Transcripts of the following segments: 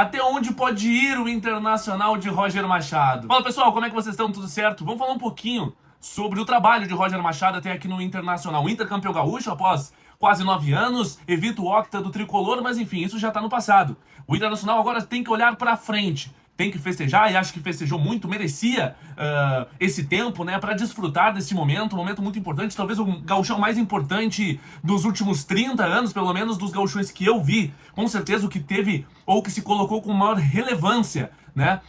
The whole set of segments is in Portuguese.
Até onde pode ir o Internacional de Roger Machado? Fala pessoal, como é que vocês estão? Tudo certo? Vamos falar um pouquinho sobre o trabalho de Roger Machado até aqui no Internacional. O Inter campeão gaúcho após quase 9 anos, evita o octa do tricolor, mas enfim, isso já tá no passado. O Internacional agora tem que olhar pra frente. Tem que festejar, e acho que festejou muito, merecia esse tempo, né, para desfrutar desse momento, um momento muito importante, talvez o gauchão mais importante dos últimos 30 anos, pelo menos dos gauchões que eu vi, com certeza o que teve, ou que se colocou com maior relevância, né,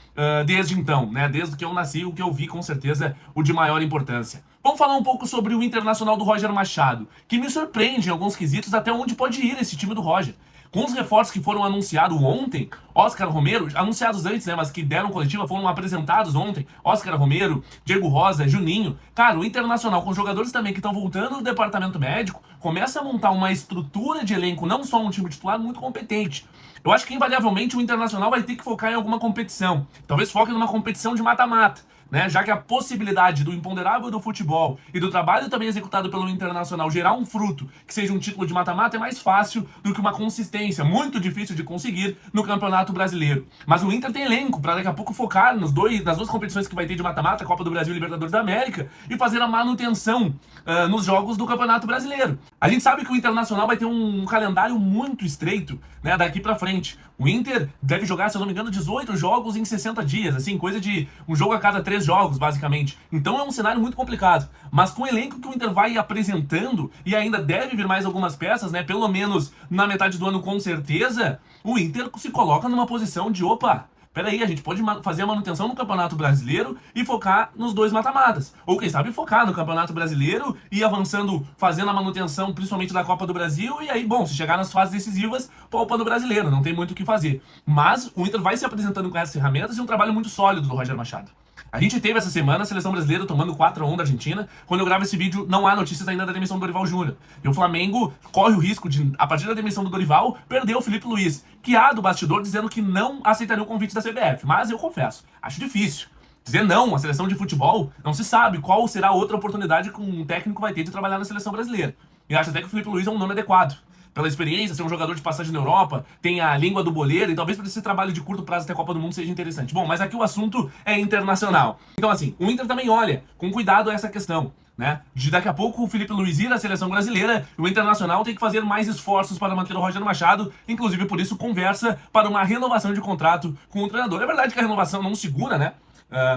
desde então, né, desde que eu nasci, o que eu vi, com certeza, o de maior importância. Vamos falar um pouco sobre o Internacional do Roger Machado, que me surpreende em alguns quesitos até onde pode ir esse time do Roger. Com os reforços que foram anunciados ontem, Oscar Romero, anunciados antes, né, mas que deram coletiva, foram apresentados ontem, Oscar Romero, Diego Rosa, Juninho. Cara, o Internacional, com jogadores também que estão voltando do departamento médico, começa a montar uma estrutura de elenco, não só um time titular, muito competente. Eu acho que, invariavelmente, o Internacional vai ter que focar em alguma competição. Talvez foque numa competição de mata-mata, né? Já que a possibilidade do imponderável do futebol e do trabalho também executado pelo Internacional gerar um fruto que seja um título de mata-mata é mais fácil do que uma consistência muito difícil de conseguir no Campeonato Brasileiro. Mas o Inter tem elenco para daqui a pouco focar nas duas competições que vai ter de mata-mata, Copa do Brasil e Libertadores da América, e fazer a manutenção nos jogos do Campeonato Brasileiro. A gente sabe que o Internacional vai ter um calendário muito estreito, né, daqui para frente. O Inter deve jogar, se eu não me engano, 18 jogos em 60 dias, assim, coisa de um jogo a cada 3 jogos, basicamente. Então é um cenário muito complicado. Mas com o elenco que o Inter vai apresentando, e ainda deve vir mais algumas peças, né, pelo menos na metade do ano com certeza, o Inter se coloca numa posição de, opa, peraí, a gente pode fazer a manutenção no Campeonato Brasileiro e focar nos dois mata-matas. Ou quem sabe focar no Campeonato Brasileiro e avançando, fazendo a manutenção principalmente da Copa do Brasil. E aí, bom, se chegar nas fases decisivas, poupa no Brasileiro, não tem muito o que fazer. Mas o Inter vai se apresentando com essas ferramentas e um trabalho muito sólido do Roger Machado. A gente teve essa semana a seleção brasileira tomando 4-1 da Argentina. Quando eu gravo esse vídeo, não há notícias ainda da demissão do Dorival Júnior. E o Flamengo corre o risco de, a partir da demissão do Dorival, perder o Felipe Luiz, que há do bastidor dizendo que não aceitaria o convite da CBF. Mas eu confesso, acho difícil. Dizer não à seleção de futebol, não se sabe qual será a outra oportunidade que um técnico vai ter de trabalhar na seleção brasileira. E acho até que o Felipe Luiz é um nome adequado. Pela experiência, ser um jogador de passagem na Europa, tem a língua do boleiro, e talvez para esse trabalho de curto prazo até a Copa do Mundo seja interessante. Bom, mas aqui o assunto é internacional. Então assim, o Inter também olha com cuidado essa questão, né? De daqui a pouco o Felipe Luiz ir à seleção brasileira, e o Internacional tem que fazer mais esforços para manter o Roger Machado, inclusive por isso conversa para uma renovação de contrato com o treinador. É verdade que a renovação não segura, né?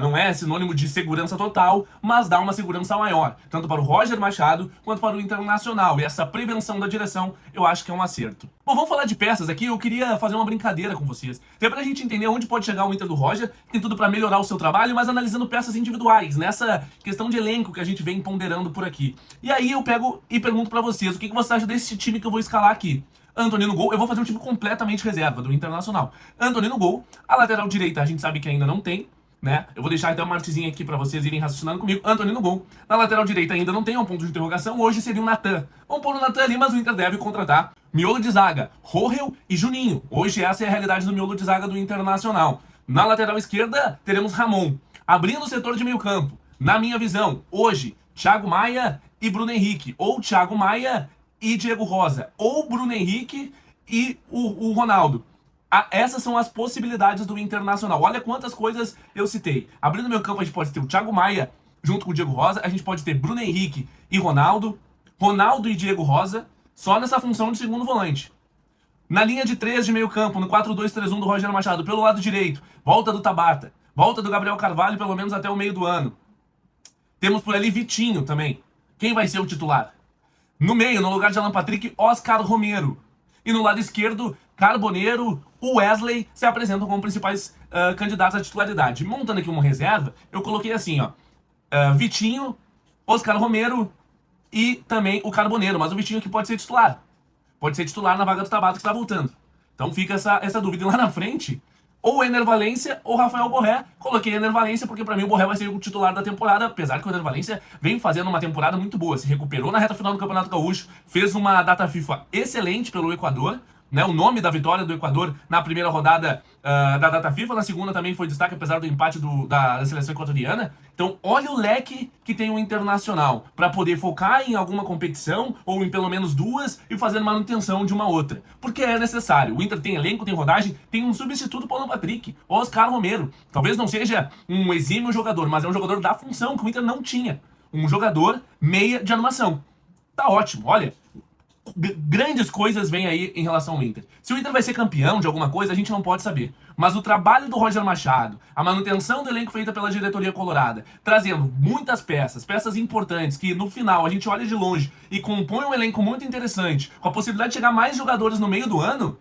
Não é sinônimo de segurança total, mas dá uma segurança maior, tanto para o Roger Machado quanto para o Internacional. E essa prevenção da direção, eu acho que é um acerto. Bom, vamos falar de peças aqui. Eu queria fazer uma brincadeira com vocês, até pra gente entender onde pode chegar o Inter do Roger. Tem tudo para melhorar o seu trabalho, mas analisando peças individuais, nessa questão de elenco que a gente vem ponderando por aqui. E aí eu pego e pergunto pra vocês, o que você acha desse time que eu vou escalar aqui? Antony no gol, eu vou fazer um time completamente reserva do Internacional. Antony no gol, a lateral direita a gente sabe que ainda não tem, né? Eu vou deixar então uma artezinha aqui pra vocês irem raciocinando comigo. Antony no gol. Na lateral direita ainda não tem um ponto de interrogação. Hoje seria o Natan. Vamos pôr o Natan ali, mas o Inter deve contratar miolo de zaga, Rohel e Juninho. Hoje essa é a realidade do miolo de zaga do Internacional. Na lateral esquerda teremos Ramon. Abrindo o setor de meio campo, na minha visão, hoje, Thiago Maia e Bruno Henrique. Ou Thiago Maia e Diego Rosa. Ou Bruno Henrique e o Ronaldo. Essas são as possibilidades do Internacional. Olha quantas coisas eu citei. Abrindo meu campo, a gente pode ter o Thiago Maia junto com o Diego Rosa. A gente pode ter Bruno Henrique e Ronaldo. Ronaldo e Diego Rosa, só nessa função de segundo volante. Na linha de 3 de meio campo, no 4-2-3-1 do Roger Machado, pelo lado direito, volta do Tabata. Volta do Gabriel Carvalho, pelo menos até o meio do ano. Temos por ali Vitinho também. Quem vai ser o titular? No meio, no lugar de Alan Patrick, Oscar Romero. E no lado esquerdo, Carboneiro, o Wesley se apresentam como principais candidatos à titularidade. Montando aqui uma reserva, eu coloquei assim, ó, Vitinho, Oscar Romero e também o Carboneiro. Mas o Vitinho aqui pode ser titular. Pode ser titular na vaga do Tabata que está voltando. Então fica essa dúvida. E lá na frente, ou Ener Valencia ou Rafael Borré. Coloquei Ener Valencia porque pra mim o Borré vai ser o titular da temporada, apesar que o Ener Valencia vem fazendo uma temporada muito boa. Se recuperou na reta final do Campeonato Gaúcho, fez uma data FIFA excelente pelo Equador, né, o nome da vitória do Equador na primeira rodada da data FIFA, na segunda também foi destaque, apesar do empate da seleção equatoriana. Então, olha o leque que tem o Internacional para poder focar em alguma competição, ou em pelo menos duas, e fazer manutenção de uma outra. Porque é necessário. O Inter tem elenco, tem rodagem, tem um substituto para o Alan Patrick, Oscar Romero. Talvez não seja um exímio jogador, mas é um jogador da função que o Inter não tinha. Um jogador meia de animação. Tá ótimo, olha. Grandes coisas vêm aí em relação ao Inter. Se o Inter vai ser campeão de alguma coisa, a gente não pode saber. Mas o trabalho do Roger Machado, a manutenção do elenco feita pela diretoria colorada, trazendo muitas peças importantes, que no final a gente olha de longe e compõe um elenco muito interessante, com a possibilidade de chegar mais jogadores no meio do ano,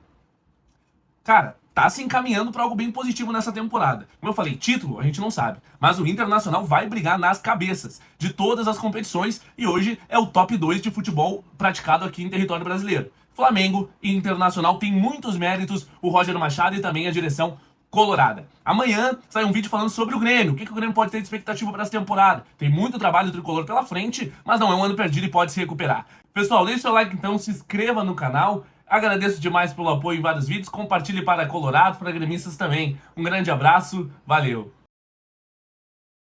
cara, tá se encaminhando para algo bem positivo nessa temporada. Como eu falei, título a gente não sabe, mas o Internacional vai brigar nas cabeças de todas as competições e hoje é o top 2 de futebol praticado aqui em território brasileiro. Flamengo e Internacional tem muitos méritos, o Roger Machado e também a direção colorada. Amanhã sai um vídeo falando sobre o Grêmio, o que o Grêmio pode ter de expectativa para essa temporada. Tem muito trabalho tricolor pela frente, mas não é um ano perdido e pode se recuperar. Pessoal, deixe seu like então, se inscreva no canal. Agradeço demais pelo apoio em vários vídeos, compartilhe para colorados, para gremistas também. Um grande abraço, valeu!